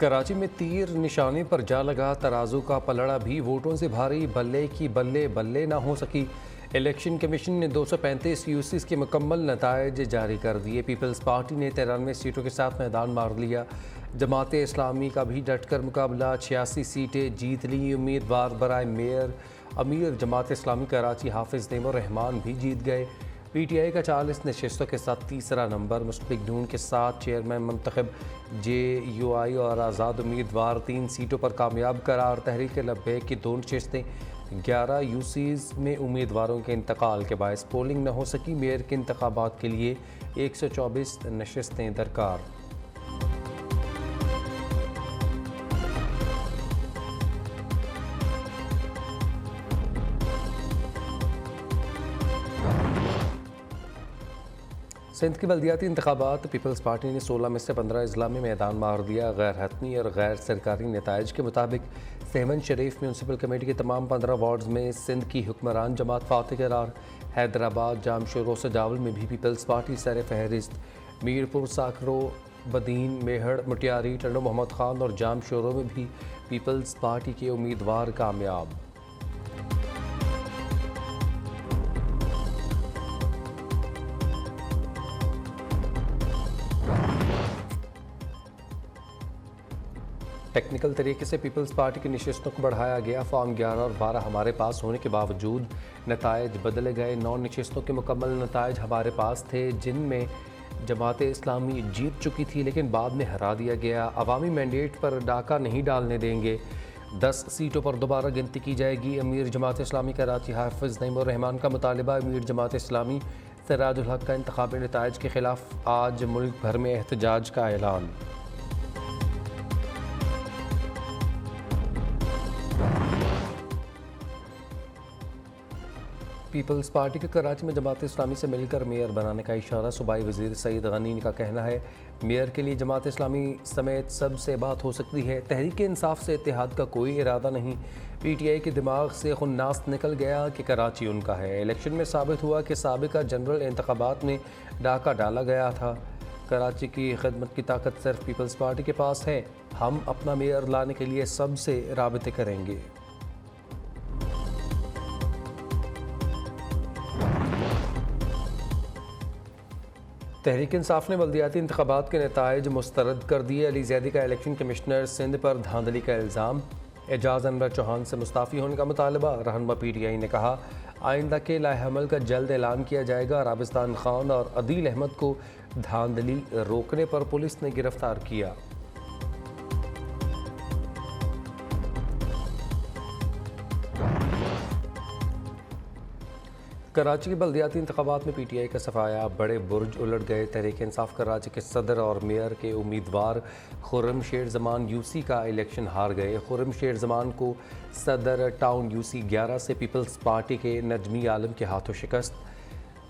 कराची में तीर निशाने पर जा लगा, तराजू का पलड़ा भी वोटों से भारी, बल्ले की बल्ले बल्ले ना हो सकी। इलेक्शन कमीशन ने 235 यूसीज के मुकम्मल नताइज जारी कर दिए। पीपल्स पार्टी ने 93 सीटों के साथ मैदान मार लिया। जमात इस्लामी का भी डटकर मुकाबला, 86 सीटें जीत ली। उम्मीदवार बराए मेयर अमीर जमात इस्लामी कराची हाफिज नईमुर रहमान भी जीत गए। पीटीआई का 40 नशस्तों के साथ तीसरा नंबर, मुस्लिक नून के साथ चेयरमैन मुंतखब, JUI और आज़ाद उम्मीदवार 3 सीटों पर कामयाब करार। तहरीक लब्बैक की 2 नशस्तें, 11 यूसीज में उम्मीदवारों के इंतकाल के बायस पोलिंग न हो सकी। मेयर के इंतखाबात के लिए 124 नशस्तें दरकार। सिंध के बल्दियाती इंतखाबात, पीपल्स पार्टी ने 16 में से 15 अजला में मैदान मार दिया। गैर हतमी और गैर सरकारी नताइज के मुताबिक सहमन शरीफ म्यूनसिपल कमेटी के तमाम 15 वार्ड्स में सिंध की हुक्मरान जमात फातह करार। हैदराबाद, जामशोर सजावल में भी पीपल्स पार्टी सर फहरिस्त। मीरपुर, साकरो, बदीन, मेहड़, मुटियारी, टंडो मोहम्मद खान और जामशोरों में भी पीपल्स पार्टी के उम्मीदवार कामयाब। टेक्निकल तरीके से पीपल्स पार्टी की नशस्तों को बढ़ाया गया। फॉर्म 11 और 12 हमारे पास होने के बावजूद नताइज बदले गए। 9 नशस्तों के मुकम्मल नताइज हमारे पास थे, जिनमें जमात इस्लामी जीत चुकी थी, लेकिन बाद में हरा दिया गया। अवामी मैंडेट पर डाका नहीं डालने देंगे। 10 सीटों पर दोबारा गिनती की जाएगी। अमीर जमात इस्लामी कराची हाफिज नईमुर रहमान का मुतालबा। अमीर जमात इस्लामी सिराजुल हक का इंतखाबी नताइज के खिलाफ आज मुल्क भर में एहतजाज का ऐलान। पीपल्स पार्टी के कराची में जमात इस्लामी से मिलकर मेयर बनाने का इशारा। सूबाई वज़ीर सईद गनी का कहना है, मेयर के लिए जमात इस्लामी समेत सबसे बात हो सकती है। तहरीक इंसाफ से इत्तेहाद का कोई इरादा नहीं। पीटीआई के दिमाग से खुन्नास निकल गया कि कराची उनका है। इलेक्शन में साबित हुआ कि साबिका जनरल इंतखाबात में डाका डाला गया था। कराची की खिदमत की ताकत सिर्फ पीपल्स पार्टी के पास है। हम अपना मेयर लाने के लिए सबसे राबते करेंगे। तहरीक इंसाफ ने बल्दियाती इंतखाबात के नताइज मुस्तरद कर दिए। अली जैदी का इलेक्शन कमिश्नर सिंध पर धांधली का इल्ज़ाम। एजाज अनवर चौहान से मुस्ताफ़ी होने का मुतालबा। रहनुमा PTI ने कहा, आइंदा के लाएहमल का जल्द ऐलान किया जाएगा। राबिस्तान खान और अदील अहमद को धांधली रोकने पर पुलिस ने गिरफ्तार किया। कराची के बल्दियाती इंतखाबात में PTI का सफाया, बड़े बुर्ज उलट गए। तहरीक इंसाफ कराची के सदर और मेयर के उम्मीदवार खुर्रम शेर जमान UC का इलेक्शन हार गए। खुर्रम शेर जमान को सदर टाउन UC 11 से पीपल्स पार्टी के नजमी आलम के हाथों शिकस्त।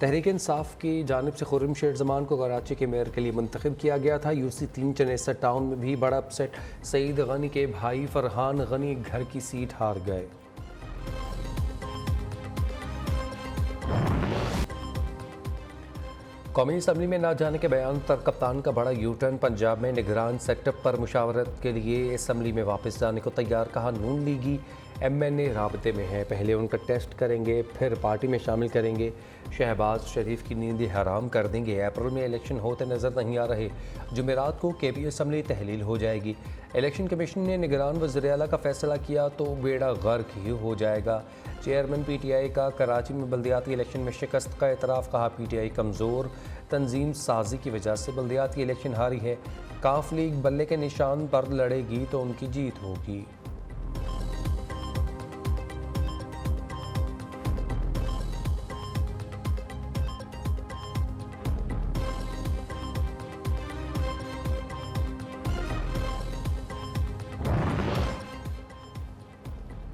तहरीक इंसाफ की जानिब से खुर्रम शेर जमान को कराची के मेयर के लिए मुंतखब किया गया था। UC 3 चनेसर टाउन में भी बड़ा अपसेट। सईद गनी के भाई फरहान गनी घर की सीट हार गए। कौमी असम्बली में ना जाने के बयान पर कप्तान का बड़ा U-टर्न। पंजाब में निगरान सेटअप पर मुशावरत के लिए असम्बली में वापस जाने को तैयार। कहा, नून लीगी MNA राबते में है, पहले उनका टेस्ट करेंगे, फिर पार्टी में शामिल करेंगे। शहबाज शरीफ की नींद हराम कर देंगे। अप्रैल में इलेक्शन होते नज़र नहीं आ रहे। जुमेरात को KB असम्बली तहलील हो जाएगी। इलेक्शन कमीशन ने निगरान वज़ीर आला का फैसला किया तो बेड़ा गर्क ही हो जाएगा। चेयरमैन PTI का कराची में बल्दियाती इलेक्शन में शिकस्त का एतराफ़। कहा, PTI कमज़ोर तंजीम साजी की वजह से बल्दियाती इलेक्शन हारी है। काफ लीग बल्ले के निशान पर लड़ेगी तो उनकी जीत होगी।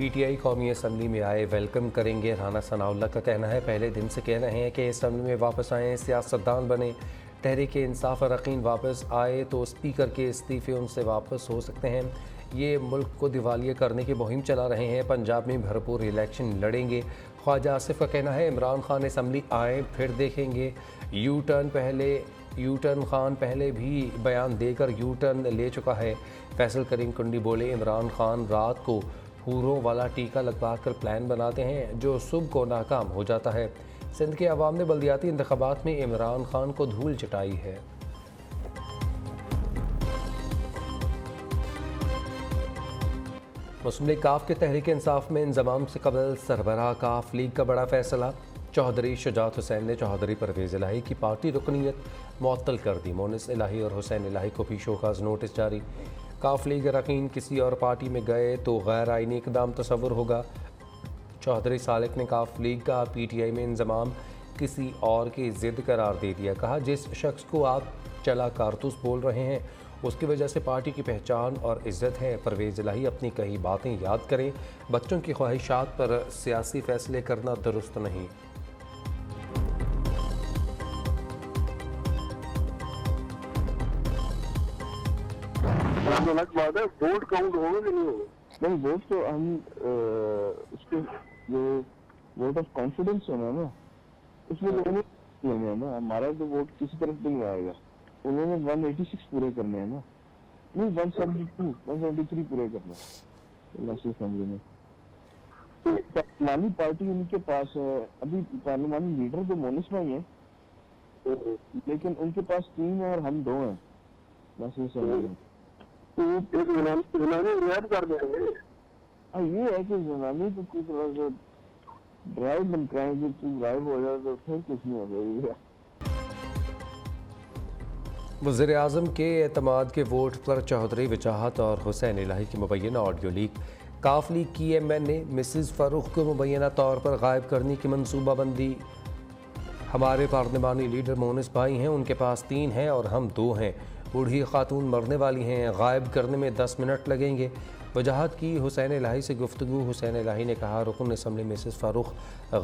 PTI कौमी असम्बली में आए, वेलकम करेंगे। राना सनाउल्लाह का कहना है, पहले दिन से कह रहे हैं कि असम्बली में वापस आएँ, सियासतदान बने। तहरीक इंसाफ अरकान वापस आए तो स्पीकर के इस्तीफ़े उनसे वापस हो सकते हैं। ये मुल्क को दिवालिया करने की मुहिम चला रहे हैं। पंजाब में भरपूर इलेक्शन लड़ेंगे। ख्वाजा आसिफ का कहना है, इमरान खान असम्बली आए फिर देखेंगे। U-टर्न, पहले यू टर्न खान पहले भी बयान देकर यू टर्न ले चुका है। फैसल करीम कुंडी बोले, इमरान खान रात को हूरों वाला टीका लगवा कर प्लान बनाते हैं जो सुबह को नाकाम हो जाता है। सिंध के अवाम ने बल्दियाती इंतखाबात में इमरान खान को धूल चटाई है। मुस्लिम लीग काफ के तहरीक इंसाफ में इंजमाम से कबल सरबराह काफ लीग का बड़ा फैसला। चौधरी शुजात हुसैन ने चौधरी परवेज़ इलाही की पार्टी रुकनीत मुअत्तल कर दी। मोनिस इलाही और हुसैन इलाही को भी शोकाज नोटिस जारी। काफ लीग अरकान किसी और पार्टी में गए तो गैर आइनी इक़दाम तस्वुर होगा। चौधरी सालिक ने काफ लीग का PTI में इंजमाम किसी और की ज़िद करार दे दिया। कहा, जिस शख्स को आप चला कारतूस बोल रहे हैं उसकी वजह से पार्टी की पहचान और इज़्ज़त है। परवेज़ इलाही अपनी कही बातें याद करें। बच्चों की ख्वाहिशात पर सियासी फैसले करना दुरुस्त नहीं। बात है, वोट काउंट होगा कि नहीं होगा? नहीं, वोट तो हम उसके जो वोट ऑफ कॉन्फिडेंस होना है ना, उसमें तो उन्हें लेने हैं ना। हमारा तो वोट किसी तरफ भी नहीं आएगा। उन्होंने 186 पूरे करने हैं ना, नहीं 172 173 पूरे करने हैं नेशनल असेंबली में। तो पार्लियामानी पार्टी उनके पास है। अभी पार्लियामानी लीडर तो मोनिस भाई है, लेकिन उनके पास 3 है और हम 2 हैं नेशनल असेंबली में। तो एक यूनानी रियायत कर देंगे। हाँ, ये है कि यूनानी तो कुछ थोड़ा सा ड्राइव बन कराएंगे। तू ड्राइव हो जाए तो फिर कुछ नहीं हो जाएगा। वज़ीर आज़म के एतमाद के वोट पर चौधरी वजाहत और हुसैन इलाही की मुबैना ऑडियो लीक। काफ लीग की MN ने मिसिज़ फ़ारूक को मुबैना तौर पर गायब करने की मनसूबाबंदी। हमारे पार्लिमानी लीडर मोनिस भाई हैं, उनके पास 3 हैं और हम 2 हैं। बूढ़ी खातून मरने वाली हैं, गायब करने में 10 मिनट लगेंगे। वजाहत की हुसैन इलाही से गुफ्तगू। हुसैन इलाही ने कहा, रुकन असम्बली मिसेस फ़ारूक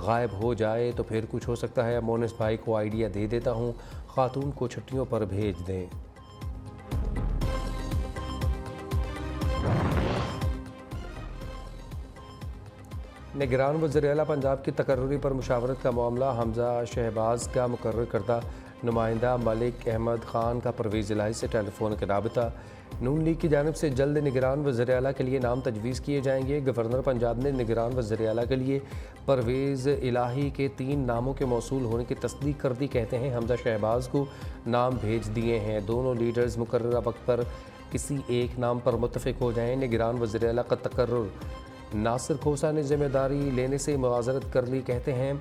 गायब हो जाए तो फिर कुछ हो सकता है। मोनिस भाई को आइडिया दे देता हूँ, खातून को छुट्टियों पर भेज दें। निगरान वज़ीर आला पंजाब की तकर्रुरी पर मुशावरत का मामला। हमजा शहबाज का मुकर्रर करदा नुमाइंदा मलिक अहमद ख़ान का परवेज़ इलाही से टेलीफोन का राबता। नून लीग की जानिब से जल्द निगरान वज़ीर आला के लिए नाम तजवीज़ किए जाएंगे। गवर्नर पंजाब ने निगरान वज़ीर आला के लिए परवेज़ इलाही के 3 नामों के मौसूल होने की तस्दीक कर दी। कहते हैं हमजा शहबाज को नाम भेज दिए हैं। दोनों लीडर्स मुकर्ररा वक्त पर किसी एक नाम पर मुत्तफ़िक हो जाएँ। निगरान वज़ीर आला का तकर्रुर। नासिर खोसा ने जिम्मेदारी लेने से मुआज़रत कर ली। कहते हैं,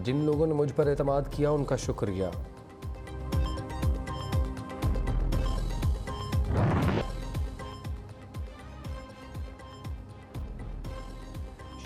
जिन लोगों ने मुझ पर एतमाद किया उनका शुक्रिया।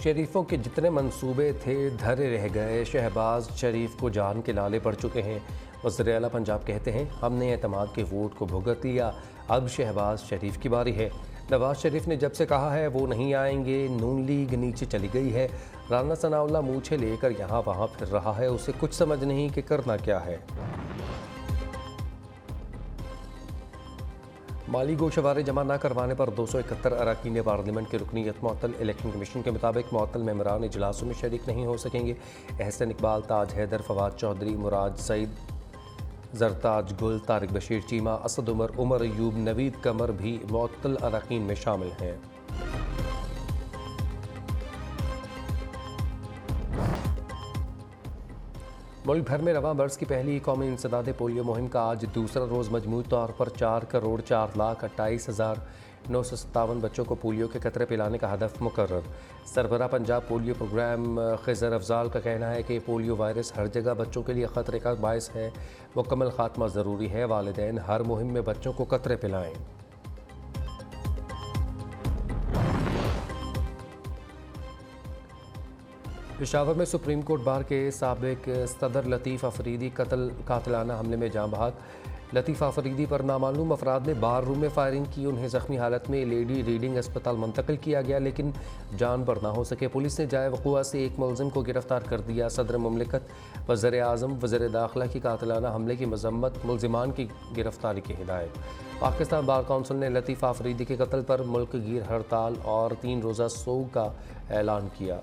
शरीफों के जितने मंसूबे थे धरे रह गए। शहबाज शरीफ को जान के लाले पड़ चुके हैं। वज़ीर आला पंजाब कहते हैं, हमने एतमाद के वोट को भुगत लिया, अब शहबाज शरीफ की बारी है। नवाज शरीफ ने जब से कहा है वो नहीं आएंगे। नून लीग नीचे चली गई है। राना सनाउल्लाह मूछे लेकर यहाँ वहाँ फिर रहा है, उसे कुछ समझ नहीं कि करना क्या है। माली गोशवारे जमा न करवाने पर 271 अरकान पार्लियामेंट की रुकनीत मुअत्तल। इलेक्शन कमीशन के मुताबिक मुअत्तल मेंबरान इजलासों में शरीक नहीं हो सकेंगे। एहसन इकबाल, ताज हैदर, फवाद चौधरी, मुराद सईद, जरताज गुल, तारिक बशीर चीमा, असद उमर, उमर अयूब, नवीद कमर भी मुअत्तल अरकान में शामिल हैं। मुल्क भर में रवां बरस की पहली कौमी इंसदाद पोलियो मुहिम का आज दूसरा रोज़ मजमूई तौर पर 4,04,28,957 बच्चों को पोलियो के कतरे पिलाने का हदफ मुकर्रर। सरबराह पंजाब पोलियो प्रोग्राम खिज़र अफजाल का कहना है कि पोलियो वायरस हर जगह बच्चों के लिए ख़तरे का बायस है। मुकम्मल खात्मा ज़रूरी है। वालिदैन हर मुहिम में बच्चों को कतरे पिलाएँ। पेशावर में सुप्रीम कोर्ट बार के साबिक सदर लतीफ़ अफरीदी कातिलाना हमले में जाँ बहक। लतीफ़ अफरीदी पर नामालूम अफराद ने बार रूम में फायरिंग की। उन्हें ज़ख्मी हालत में लेडी रीडिंग अस्पताल मुंतकिल किया गया, लेकिन जान पर ना हो सके। पुलिस ने जाए वक़ुआ से एक मुलज़िम को गिरफ्तार कर दिया। सदर मुमलिकत, वज़ीर आज़म, वज़ीर दाखिला की कातिलाना हमले की मज़म्मत, मुलज़िमान की गिरफ्तारी की हिदायत। पाकिस्तान बार कौंसिल ने लतीफ़ अफरीदी के कत्ल पर मुल्क गिर हड़ताल और 3 रोज़ा सोग का ऐलान किया।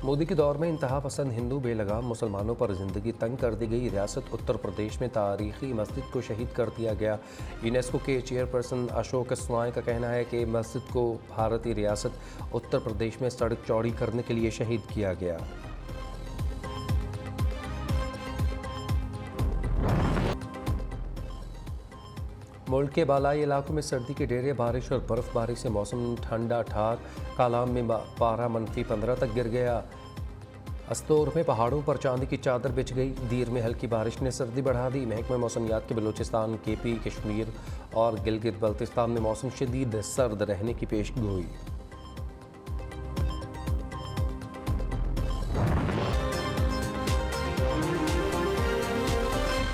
मोदी के दौर में इंतहा पसंद हिंदू बेलगाम मुसलमानों पर ज़िंदगी तंग कर दी गई। रियासत उत्तर प्रदेश में तारीखी मस्जिद को शहीद कर दिया गया। यूनेस्को के चेयरपर्सन अशोक स्वाई का कहना है कि मस्जिद को भारतीय रियासत उत्तर प्रदेश में सड़क चौड़ी करने के लिए शहीद किया गया। मुल्क के बालाई इलाकों में सर्दी के डेरे, बारिश और बर्फबारी से मौसम ठंडा ठार। कालाम में पारा -15 तक गिर गया। अस्तोर में पहाड़ों पर चांदी की चादर बिछ गई। दीर में हल्की बारिश ने सर्दी बढ़ा दी। महकमा मौसमियात के बलूचिस्तान, KP, कश्मीर और गिलगित बल्तिस्तान में मौसम शदीद सर्द रहने की पेशगोई।